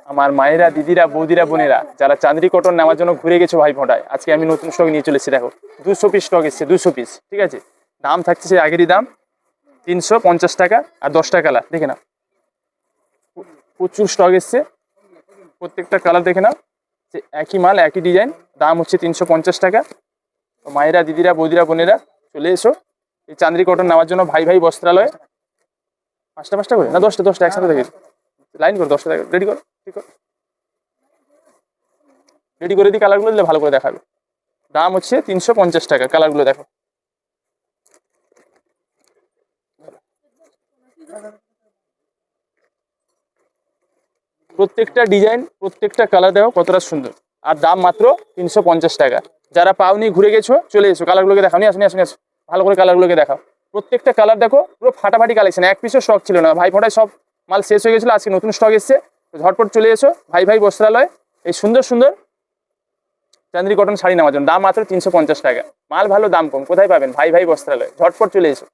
আমার মায়েরা, দিদিরা, বৌদিরা, বোনেরা যারা চাঁদনি কটন নেওয়ার জন্য ঘুরে গেছো ভাই ফোঁটায়, আজকে আমি নতুন স্টক নিয়ে চলেছি। দেখো 200 পিস স্টক এসছে, 200 পিস। ঠিক আছে, দাম থাকছে সেই আগেরই দাম 350 টাকা আর 10টা কালার দেখে নাও। প্রচুর স্টক এসছে, প্রত্যেকটা কালার দেখে নাও। যে একই মাল একই ডিজাইন, দাম হচ্ছে 350 টাকা। তো মায়েরা, দিদিরা, বৌদিরা, বোনেরা চলে এসো এই চাঁদনি কটন নেওয়ার জন্য। ভাই ভাই বস্ত্রালয়। 5টা করে না 10টা একসাথে দেখে লাইন করো, 10টা রেডি করো, ঠিক করো, রেডি করে দিই। কালারগুলো দিলে ভালো করে দেখাবে। দাম হচ্ছে 350 টাকা। কালারগুলো দেখো, প্রত্যেকটা ডিজাইন, প্রত্যেকটা কালার দেখো কতটা সুন্দর। আর দাম মাত্র 350 টাকা। যারা পাওনি, ঘুরে গেছো, চলে এসো। কালারগুলোকে দেখাও, নিয়ে আসো, নিয়ে আসো, নিয়ে আসো। ভালো করে কালারগুলোকে দেখাও। প্রত্যেকটা কালার দেখো, পুরো ফাটাফাটি কালেকশন। এক পিসও স্টক ছিল না ভাই ফোঁটায়, সব মাল শেষ হয়ে গেছিলো। আজকে নতুন স্টক এসছে, ঝটপট চলে এসো ভাই ভাই বস্ত্রালয় এই সুন্দর সুন্দর চাঁদনি কটন শাড়ি নেওয়ার জন্য। দাম মাত্র 350 টাকা। মাল ভালো, দাম কম, কোথায় পাবেন? ভাই ভাই বস্ত্রালয়, ঝটপট চলে এসো।